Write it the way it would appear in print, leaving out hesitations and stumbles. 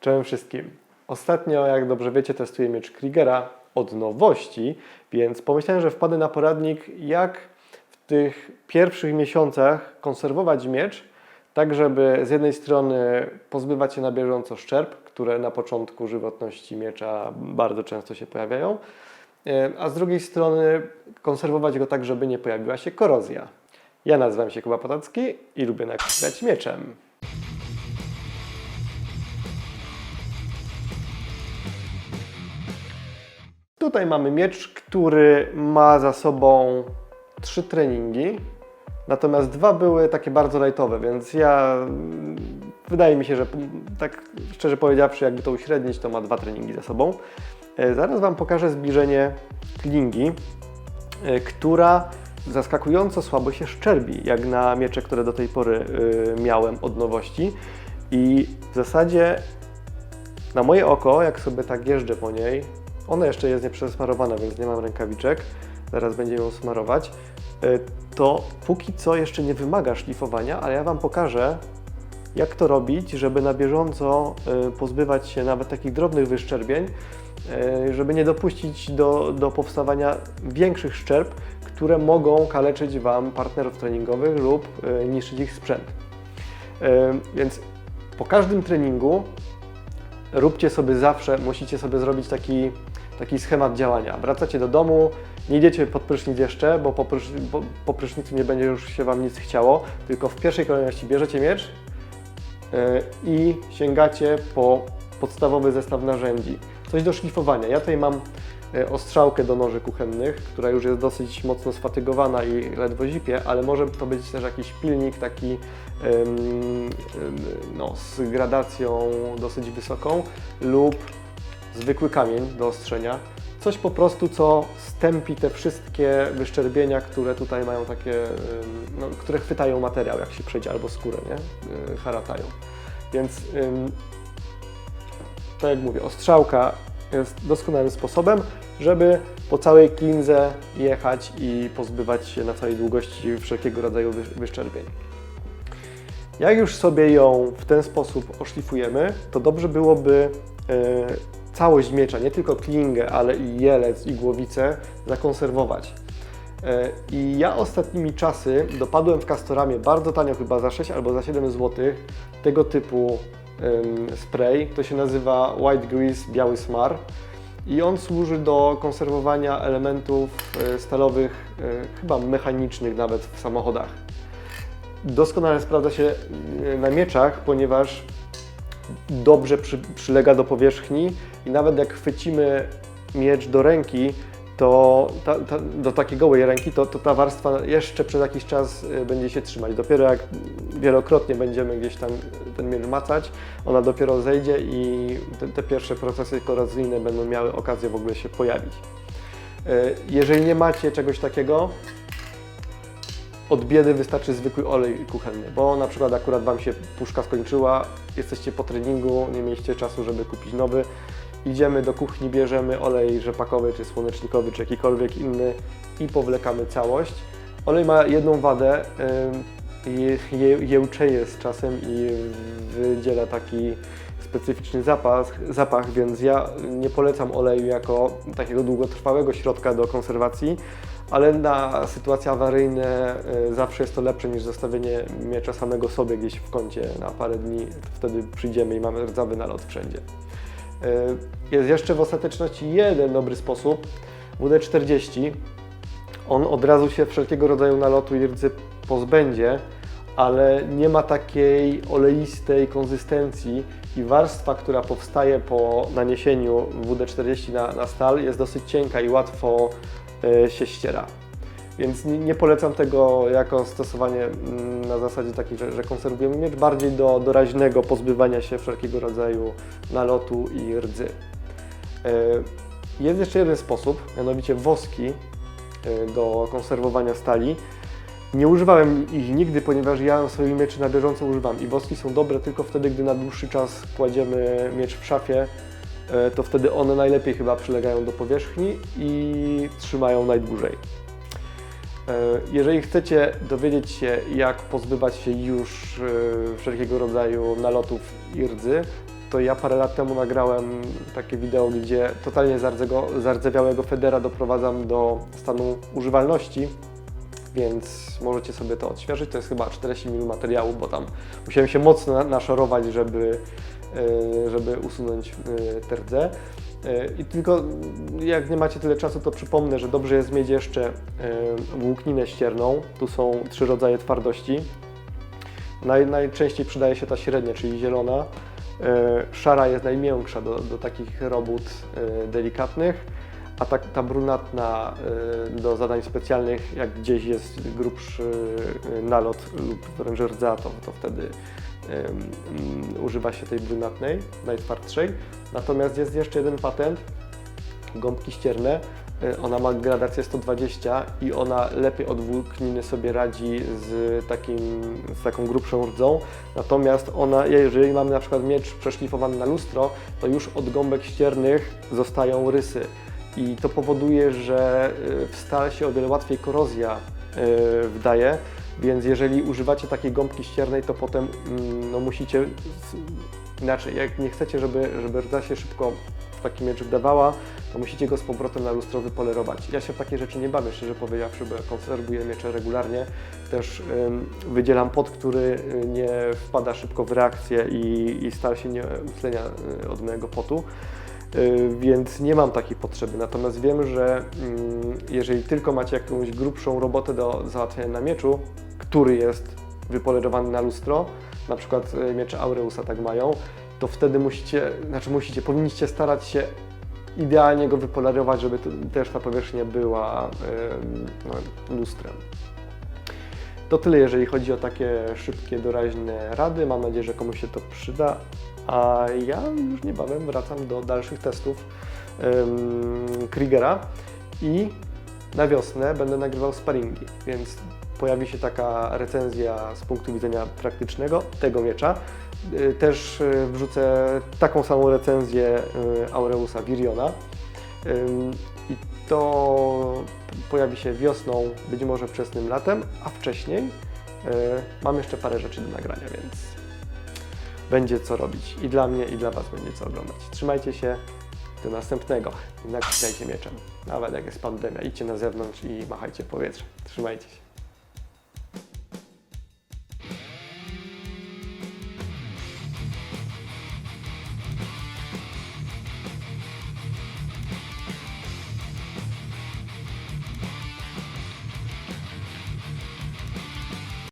Cześć wszystkim. Ostatnio, jak dobrze wiecie, testuję miecz Kriegera od nowości, więc pomyślałem, że wpadę na poradnik, jak w tych pierwszych miesiącach konserwować miecz, tak żeby z jednej strony pozbywać się na bieżąco szczerb, które na początku żywotności miecza bardzo często się pojawiają, a z drugiej strony konserwować go tak, żeby nie pojawiła się korozja. Ja nazywam się Kuba Potocki i lubię nakrywać mieczem. Tutaj mamy miecz, który ma za sobą 3 treningi, natomiast 2 były takie bardzo lightowe, więc wydaje mi się, że tak szczerze powiedziawszy, jakby to uśrednić, to ma 2 treningi za sobą. Zaraz Wam pokażę zbliżenie klingi, która zaskakująco słabo się szczerbi, jak na miecze, które do tej pory miałem od nowości. I w zasadzie na moje oko, jak sobie tak jeżdżę po niej, ona jeszcze jest nieprzesmarowana, więc nie mam rękawiczek, zaraz będziemy ją smarować, to póki co jeszcze nie wymaga szlifowania, ale ja Wam pokażę, jak to robić, żeby na bieżąco pozbywać się nawet takich drobnych wyszczerbień, żeby nie dopuścić do powstawania większych szczerb, które mogą kaleczyć Wam partnerów treningowych lub niszczyć ich sprzęt. Więc po każdym treningu róbcie sobie zawsze, musicie sobie zrobić taki schemat działania. Wracacie do domu, nie idziecie pod prysznic jeszcze, bo po prysznicu nie będzie już się Wam nic chciało, tylko w pierwszej kolejności bierzecie miecz i sięgacie po podstawowy zestaw narzędzi. Coś do szlifowania. Ja tutaj mam ostrzałkę do noży kuchennych, która już jest dosyć mocno sfatygowana i ledwo zipie, ale może to być też jakiś pilnik taki z gradacją dosyć wysoką lub zwykły kamień do ostrzenia. Coś po prostu, co stępi te wszystkie wyszczerbienia, które tutaj mają takie, które chwytają materiał, jak się przejdzie, albo skórę, nie? Haratają. Więc tak jak mówię, ostrzałka jest doskonałym sposobem, żeby po całej klindze jechać i pozbywać się na całej długości wszelkiego rodzaju wyszczerbień. Jak już sobie ją w ten sposób oszlifujemy, to dobrze byłoby całość miecza, nie tylko klingę, ale i jelec i głowicę zakonserwować. I ja ostatnimi czasy dopadłem w Castoramie bardzo tanio, chyba za 6 albo za 7 zł, tego typu spray. To się nazywa White Grease, biały smar. I on służy do konserwowania elementów stalowych, chyba mechanicznych nawet w samochodach. Doskonale sprawdza się na mieczach, ponieważ dobrze przylega do powierzchni i nawet jak chwycimy miecz do ręki, to do takiej gołej ręki, to ta warstwa jeszcze przez jakiś czas będzie się trzymać. Dopiero jak wielokrotnie będziemy gdzieś tam ten miecz macać, ona dopiero zejdzie i te pierwsze procesy korozyjne będą miały okazję w ogóle się pojawić. Jeżeli nie macie czegoś takiego, od biedy wystarczy zwykły olej kuchenny, bo na przykład akurat Wam się puszka skończyła, jesteście po treningu, nie mieliście czasu, żeby kupić nowy. Idziemy do kuchni, bierzemy olej rzepakowy, czy słonecznikowy, czy jakikolwiek inny i powlekamy całość. Olej ma jedną wadę, jełczeje z czasem i wydziela taki specyficzny zapach, więc ja nie polecam oleju jako takiego długotrwałego środka do konserwacji, ale na sytuacje awaryjne zawsze jest to lepsze niż zostawienie miecza samego sobie gdzieś w kącie na parę dni. Wtedy przyjdziemy i mamy rdzawy nalot wszędzie. Jest jeszcze w ostateczności jeden dobry sposób, WD-40. On od razu się wszelkiego rodzaju nalotu i rdzy pozbędzie, ale nie ma takiej oleistej konsystencji i warstwa, która powstaje po naniesieniu WD-40 na stal, jest dosyć cienka i łatwo się ściera. Więc nie polecam tego jako stosowanie na zasadzie takiej, że konserwujemy miecz, bardziej do doraźnego pozbywania się wszelkiego rodzaju nalotu i rdzy. Jest jeszcze jeden sposób, mianowicie woski do konserwowania stali. Nie używałem ich nigdy, ponieważ ja swoich mieczy na bieżąco używam i woski są dobre tylko wtedy, gdy na dłuższy czas kładziemy miecz w szafie, to wtedy one najlepiej chyba przylegają do powierzchni i trzymają najdłużej. Jeżeli chcecie dowiedzieć się, jak pozbywać się już wszelkiego rodzaju nalotów i rdzy, to ja parę lat temu nagrałem takie wideo, gdzie totalnie zardzewiałego federa doprowadzam do stanu używalności, więc możecie sobie to odświeżyć. To jest chyba 40 minut materiału, bo tam musiałem się mocno naszorować, żeby usunąć te rdze. I tylko jak nie macie tyle czasu, to przypomnę, że dobrze jest mieć jeszcze włókninę ścierną. Tu są 3 rodzaje twardości. Najczęściej przydaje się ta średnia, czyli zielona. Szara jest najmiększa do takich robót delikatnych, a ta brunatna do zadań specjalnych, jak gdzieś jest grubszy nalot lub wręcz rdza, to wtedy używa się tej brunatnej, najtwardszej. Natomiast jest jeszcze jeden patent, gąbki ścierne. Ona ma gradację 120 i ona lepiej od włókniny sobie radzi z taką grubszą rdzą. Natomiast jeżeli mamy na przykład miecz przeszlifowany na lustro, to już od gąbek ściernych zostają rysy. I to powoduje, że w stal się o wiele łatwiej korozja wdaje, więc jeżeli używacie takiej gąbki ściernej, to potem musicie inaczej, jak nie chcecie, żeby rdza się szybko w taki miecz wdawała, to musicie go z powrotem na lustro wypolerować. Ja się w takie rzeczy nie bawię, szczerze powiedziawszy, bo konserwuję miecze regularnie. Też wydzielam pot, który nie wpada szybko w reakcję i stal się nie utlenia od mojego potu. Więc nie mam takiej potrzeby, natomiast wiem, że jeżeli tylko macie jakąś grubszą robotę do załatwienia na mieczu, który jest wypolerowany na lustro, na przykład miecze Aureusa tak mają, to wtedy powinniście starać się idealnie go wypolerować, żeby też ta powierzchnia była lustrem. To tyle, jeżeli chodzi o takie szybkie, doraźne rady. Mam nadzieję, że komuś się to przyda. A ja już niebawem wracam do dalszych testów Kriegera i na wiosnę będę nagrywał sparingi, więc pojawi się taka recenzja z punktu widzenia praktycznego tego miecza. Też wrzucę taką samą recenzję Aureusa Viriona i to pojawi się wiosną, być może wczesnym latem, a wcześniej mam jeszcze parę rzeczy do nagrania, więc będzie co robić. I dla mnie, i dla Was będzie co oglądać. Trzymajcie się, do następnego. I naklikajcie mieczem. Nawet jak jest pandemia, idźcie na zewnątrz i machajcie w powietrze. Trzymajcie się.